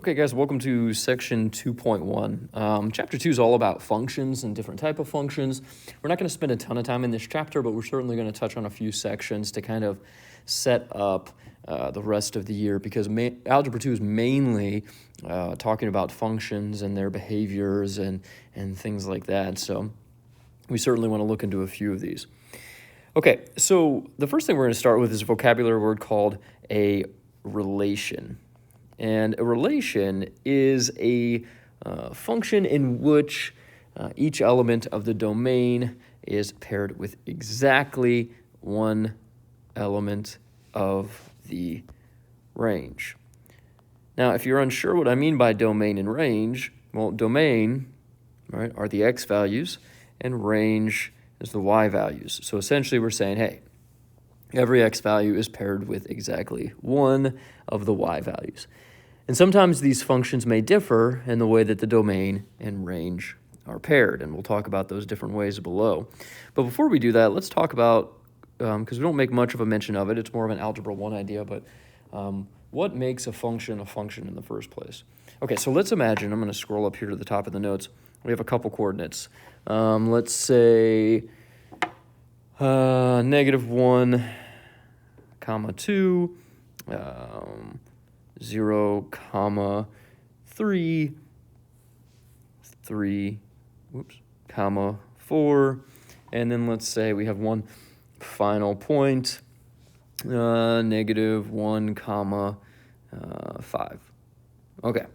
Okay, guys, welcome to section 2.1. Chapter 2 is all about functions and different type of functions. We're not going to spend a ton of time in this chapter, but we're certainly going to touch on a few sections to kind of set up the rest of the year, because Algebra 2 is mainly talking about functions and their behaviors and things like that. So we certainly want to look into a few of these. Okay, so the first thing we're going to start with is a vocabulary word called a relation. And a relation is a function in which each element of the domain is paired with exactly one element of the range. Now, if you're unsure what I mean by domain and range, well, domain, right, are the x values, and range is the y values. So essentially we're saying, hey, every x value is paired with exactly one of the y values. And sometimes these functions may differ in the way that the domain and range are paired, and we'll talk about those different ways below. But before we do that, let's talk about, because we don't make much of a mention of it, it's more of an Algebra 1 idea, but what makes a function in the first place? Okay, so let's imagine, I'm going to scroll up here to the top of the notes, we have a couple coordinates. Let's say -1, 2, 0, 3, 4, and then let's say we have one final point, -1, 5. Okay,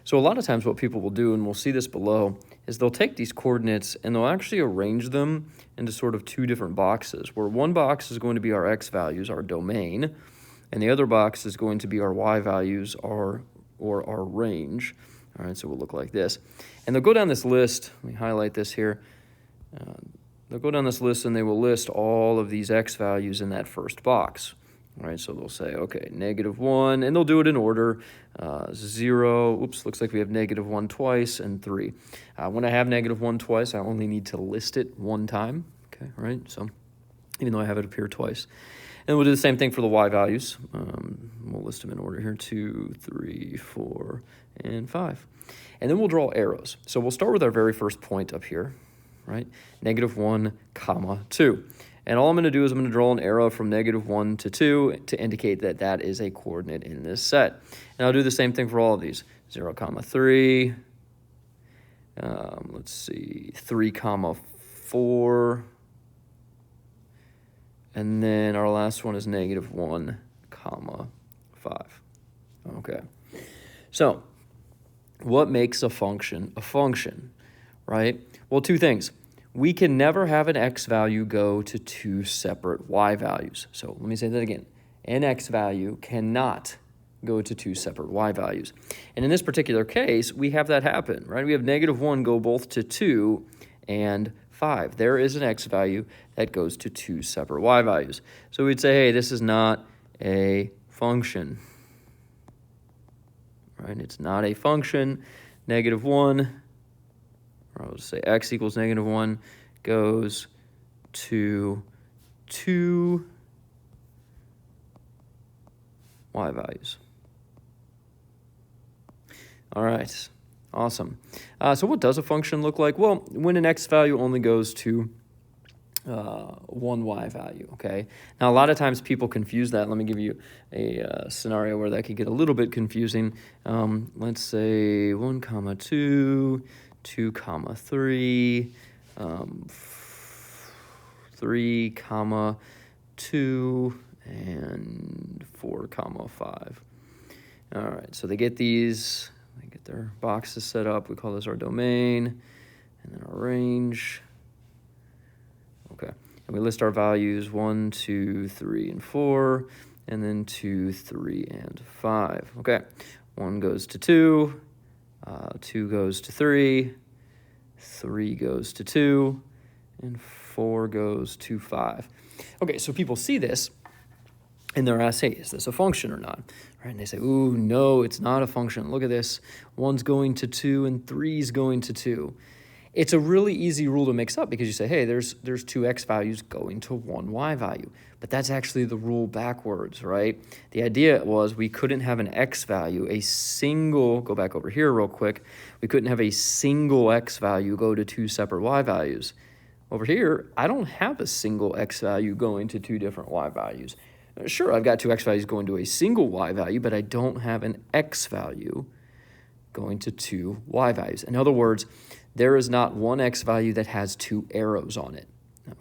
so a lot of times what people will do, and we'll see this below, is they'll take these coordinates and they'll actually arrange them into sort of two different boxes, where one box is going to be our x values, our domain, and the other box is going to be our y values, or our range. All right, so it will look like this. And they'll go down this list. Let me highlight this here. They'll go down this list and they will list all of these x values in that first box. All right, so they'll say, okay, -1, and they'll do it in order. 0, oops, looks like we have -1 twice, and 3. When I have -1 twice, I only need to list it one time. Okay, right? So even though I have it appear twice. And we'll do the same thing for the y values. We'll list them in order here, 2, 3, 4, and 5. And then we'll draw arrows. So we'll start with our very first point up here, right? -1, 2. And all I'm going to do is I'm going to draw an arrow from -1 to 2 to indicate that that is a coordinate in this set. And I'll do the same thing for all of these. 0, 3, let's see, 3, 4, and then our last one is -1, 5. Okay. So what makes a function, right? Well, two things. We can never have an x value go to two separate y values. So let me say that again. An x value cannot go to two separate y values. And in this particular case, we have that happen, right? We have -1 go both to 2 and 5. There is an x value that goes to two separate y values. So we'd say, hey, this is not a function, right? It's not a function. -1, or I'll just say x equals -1, goes to two y values. All right. Awesome. So what does a function look like? Well, when an x value only goes to one y value, okay? Now, a lot of times people confuse that. Let me give you a scenario where that could get a little bit confusing. Let's say 1, 2, 2, 3, 3, 2, and 4, 5. All right, so they get these. They get their boxes set up. We call this our domain, and then our range. Okay, and we list our values 1, 2, 3, and 4, and then 2, 3, and 5. Okay, 1 goes to 2, 2 goes to 3, 3 goes to 2, and 4 goes to 5. Okay, so people see this, and they're asked, hey, is this a function or not? Right? And they say, ooh, no, it's not a function. Look at this. 1's going to 2, and 3's going to 2. It's a really easy rule to mix up because you say, hey, there's two x values going to one y value. But that's actually the rule backwards, right? The idea was we couldn't have an x value, a single, go back over here real quick, we couldn't have a single x value go to two separate y values. Over here, I don't have a single x value going to two different y values. Sure, I've got two x values going to a single y value, but I don't have an x value going to two y values. In other words, there is not one x value that has two arrows on it,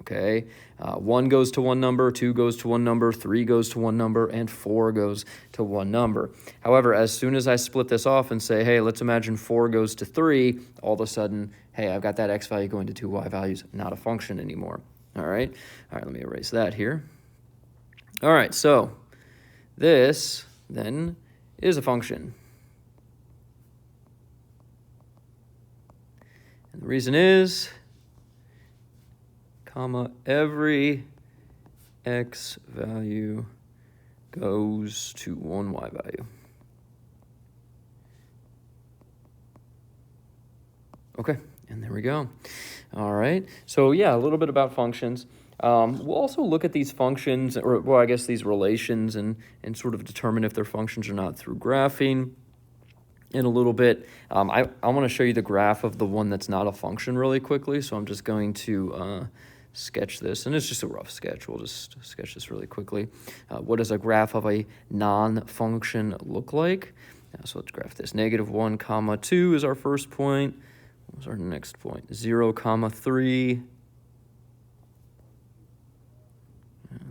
okay? 1 goes to one number, 2 goes to one number, 3 goes to one number, and 4 goes to one number. However, as soon as I split this off and say, hey, let's imagine 4 goes to 3, all of a sudden, hey, I've got that x value going to two y values, not a function anymore, all right? All right, let me erase that here. All right, so this then is a function. And the reason is, comma, every x value goes to one y value. Okay, and there we go. All right, so yeah, a little bit about functions. We'll also look at these functions, or well, I guess these relations, and sort of determine if they're functions or not through graphing in a little bit. I want to show you the graph of the one that's not a function really quickly, so I'm just going to sketch this, and it's just a rough sketch. We'll just sketch this really quickly. What does a graph of a non-function look like? So let's graph this. -1, comma 2 is our first point. What was our next point? 0, comma 3.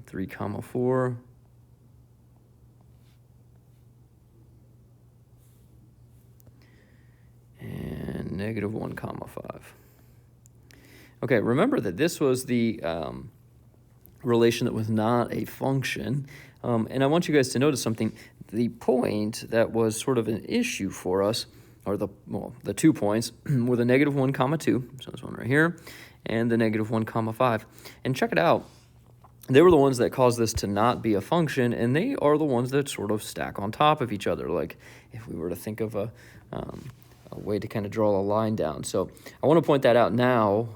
3, comma 4. And -1, comma 5. Okay, remember that this was the relation that was not a function. And I want you guys to notice something. The point that was sort of an issue for us, or the 2 points, were the -1, comma 2, so this one right here, and the -1, comma 5. And check it out. They were the ones that caused this to not be a function, and they are the ones that sort of stack on top of each other, like if we were to think of a way to kind of draw a line down. So I want to point that out now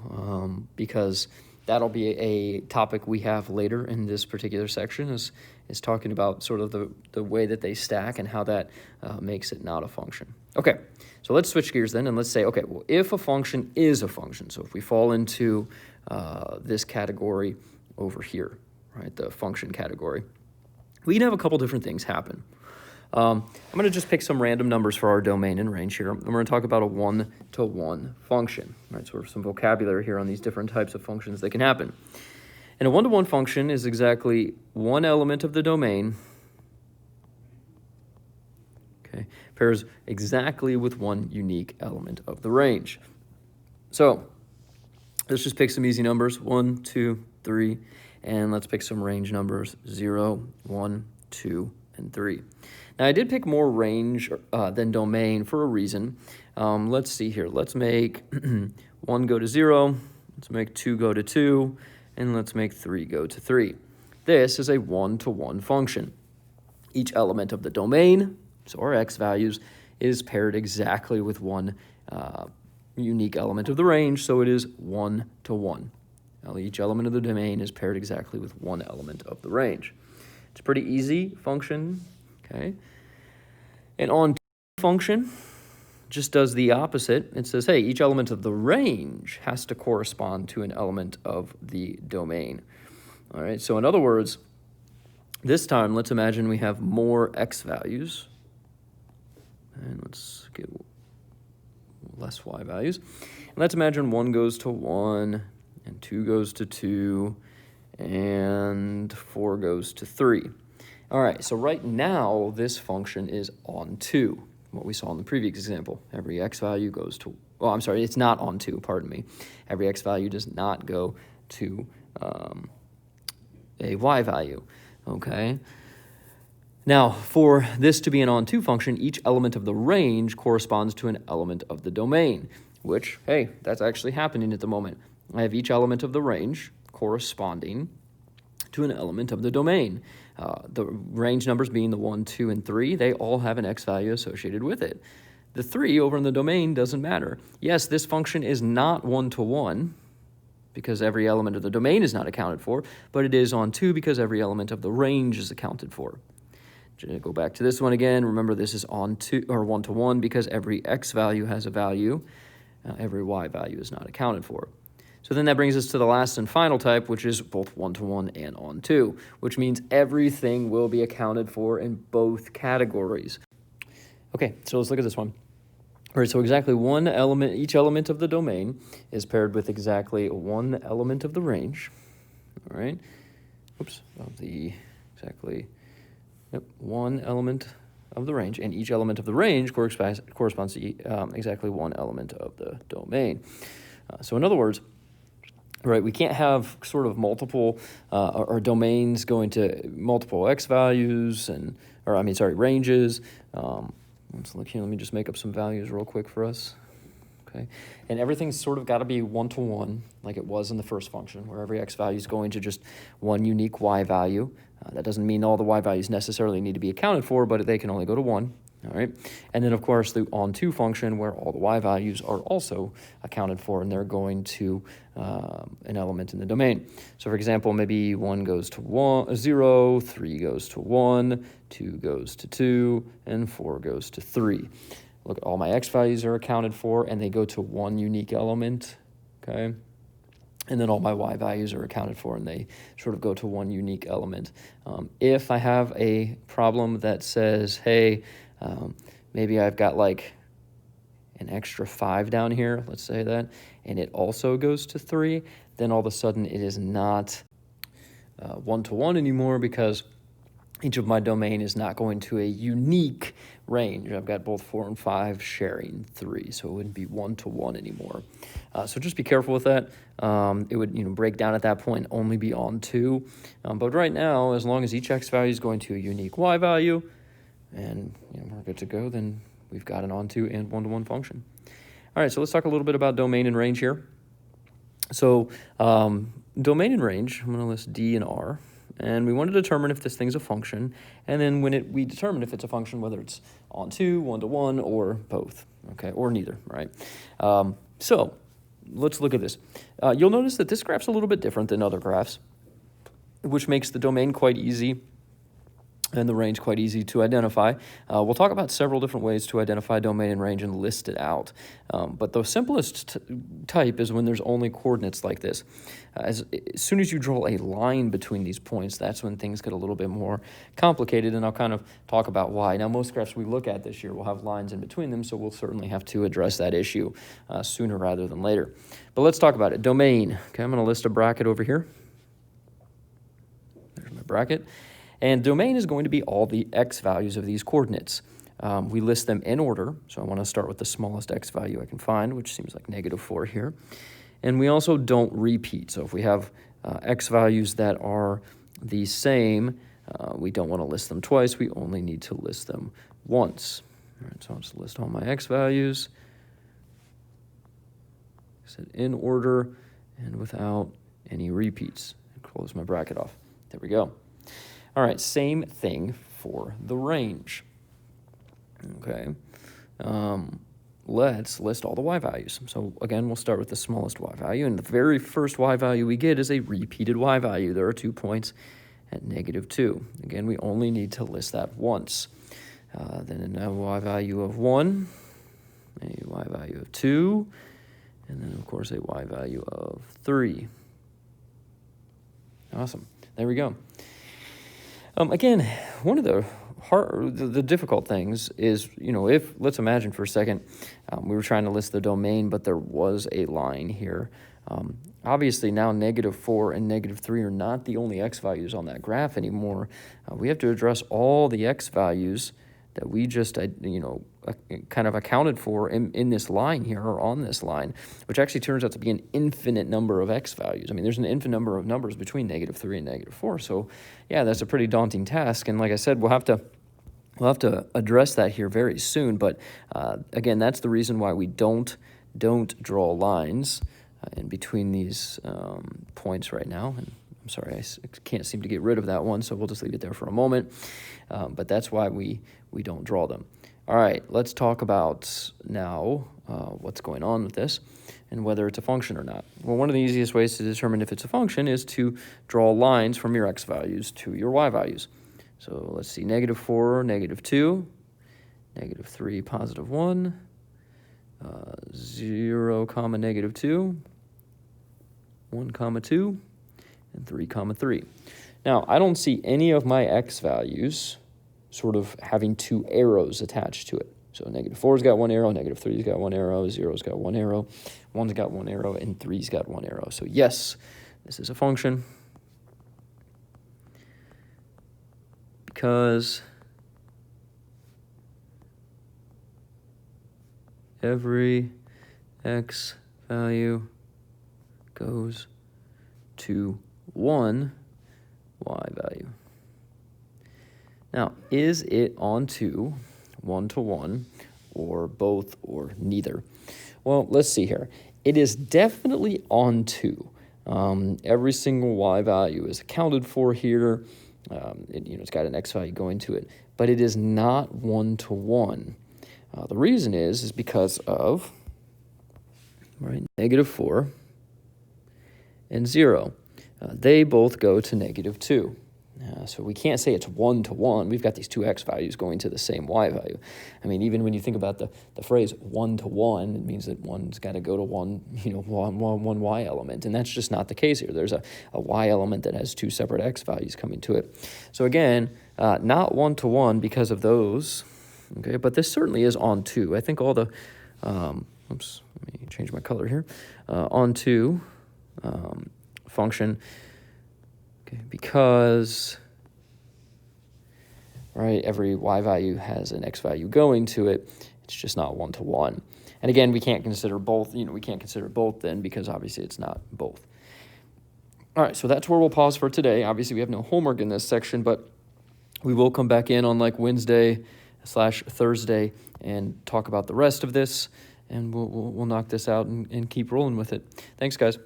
because that'll be a topic we have later in this particular section, is talking about sort of the way that they stack and how that makes it not a function. Okay, so let's switch gears then, and let's say, okay, well, if a function is a function, so if we fall into this category over here, right, the function category, we can have a couple different things happen. I'm going to just pick some random numbers for our domain and range here. And we're going to talk about a one-to-one function, right? So we have some vocabulary here on these different types of functions that can happen. And a one-to-one function is exactly one element of the domain, okay, pairs exactly with one unique element of the range. So let's just pick some easy numbers, 1, 2, 3, and let's pick some range numbers, 0, 1, 2, and 3. Now, I did pick more range than domain for a reason. Let's see here. Let's make 1 go to 0. Let's make 2 go to 2. And let's make 3 go to 3. This is a one-to-one function. Each element of the domain, so our x values, is paired exactly with one unique element of the range, so it is 1-to-1. Now, each element of the domain is paired exactly with one element of the range. It's a pretty easy function, okay? An on function just does the opposite. It says, hey, each element of the range has to correspond to an element of the domain. All right, so in other words, this time, let's imagine we have more x values. And let's get less y values. And let's imagine 1 goes to 1, and 2 goes to 2, and 4 goes to 3. All right, so right now, this function is on 2, what we saw in the previous example. Every x value goes to, well, I'm sorry, it's not on 2, pardon me. Every x value does not go to a y value, okay? Now, for this to be an on2 function, each element of the range corresponds to an element of the domain, which, hey, that's actually happening at the moment. I have each element of the range corresponding to an element of the domain. The range numbers being the 1, 2, and 3, they all have an x value associated with it. The 3 over in the domain doesn't matter. Yes, this function is not one-to-one because every element of the domain is not accounted for, but it is on 2 because every element of the range is accounted for. Go back to this one again. Remember, this is on 2 or one-to-one because every x value has a value. Every y value is not accounted for. So then that brings us to the last and final type, which is both one-to-one and on 2, which means everything will be accounted for in both categories. Okay, so let's look at this one. All right, so exactly one element, each element of the domain is paired with exactly one element of the range. All right, one element of the range, and each element of the range corresponds to exactly one element of the domain. So in other words, right, we can't have sort of multiple or domains going to multiple x values ranges. Let's look here. Let me just make up some values real quick for us. Okay, and everything's sort of got to be one-to-one, like it was in the first function, where every x value is going to just one unique y value. That doesn't mean all the y values necessarily need to be accounted for, but they can only go to 1. All right, and then of course the on2 function, where all the y values are also accounted for, and they're going to an element in the domain. So for example, maybe 1 goes to 0, 3 goes to 1, 2 goes to 2, and 4 goes to 3. Look, all my x values are accounted for, and they go to one unique element, okay? And then all my y values are accounted for, and they sort of go to one unique element. If I have a problem that says, hey, maybe I've got like an extra 5 down here, let's say that, and it also goes to 3, then all of a sudden it is not one-to-one anymore because each of my domain is not going to a unique range. I've got both 4 and 5 sharing 3, so it wouldn't be one-to-one anymore. So just be careful with that. It would break down at that point, only be on 2. But right now, as long as each x value is going to a unique y value, and we're good to go, then we've got an on-to and one-to-one function. All right, so let's talk a little bit about domain and range here. So domain and range, I'm going to list D and R. And we want to determine if this thing's a function, and then we determine if it's a function, whether it's on 2, one-to-one, or both, okay, or neither, right? So let's look at this. You'll notice that this graph's a little bit different than other graphs, which makes the domain quite easy and the range quite easy to identify. We'll talk about several different ways to identify domain and range and list it out. But the simplest type is when there's only coordinates like this. As soon as you draw a line between these points, that's when things get a little bit more complicated, and I'll kind of talk about why. Now, most graphs we look at this year will have lines in between them, so we'll certainly have to address that issue sooner rather than later. But let's talk about it. Domain. Okay, I'm going to list a bracket over here. There's my bracket. And domain is going to be all the x values of these coordinates. We list them in order, so I want to start with the smallest x value I can find, which seems like -4 here. And we also don't repeat, so if we have x values that are the same, we don't want to list them twice, we only need to list them once. All right, so I'll just list all my x values, set in order, and without any repeats. Close my bracket off. There we go. All right, same thing for the range. Okay, let's list all the y values. So again, we'll start with the smallest y value, and the very first y value we get is a repeated y value. There are 2 points at -2. Again, we only need to list that once. Then a y value of 1, a y value of 2, and then of course a y value of 3. Awesome, there we go. Again, one of the difficult things is, if, let's imagine for a second, we were trying to list the domain, but there was a line here. Obviously now -4 and -3 are not the only x values on that graph anymore. We have to address all the x values that we just, kind of accounted for in this line here, or on this line, which actually turns out to be an infinite number of x values. I mean, there's an infinite number of numbers between -3 and -4. So, yeah, that's a pretty daunting task. And like I said, we'll have to address that here very soon. But again, that's the reason why we don't draw lines in between these points right now. And I'm sorry, I can't seem to get rid of that one, so we'll just leave it there for a moment. But that's why we don't draw them. All right, let's talk about now what's going on with this and whether it's a function or not. Well, one of the easiest ways to determine if it's a function is to draw lines from your x values to your y values. So let's see, -4, -2, -3, +1, 0, -2, 1, 2, and 3, 3. Now, I don't see any of my x values sort of having two arrows attached to it. So -4's got one arrow, -3's got one arrow, 0's got one arrow, 1's got one arrow, and 3's got one arrow. So yes, this is a function because every x value goes to one y value. Now, is it onto 1-to-1 or both or neither? Well, let's see here. It is definitely onto. Every single y value is accounted for here. It's got an x value going to it, but it is not 1-to-1. The reason is because of -4 and 0. They both go to -2. So we can't say it's 1-to-1. We've got these two x values going to the same y value. I mean, even when you think about the phrase 1-to-1, it means that one's got to go to one y element, and that's just not the case here. There's a y element that has two separate x values coming to it. So again, not 1-to-1 because of those. Okay, but this certainly is onto. I think all the, oops, let me change my color here. Onto function. Okay, because every y value has an x value going to it. It's just not 1-to-1. And again, we can't consider both. We can't consider both then because obviously it's not both. All right, so that's where we'll pause for today. Obviously, we have no homework in this section, but we will come back in on like Wednesday/Thursday and talk about the rest of this, and we'll knock this out and keep rolling with it. Thanks, guys.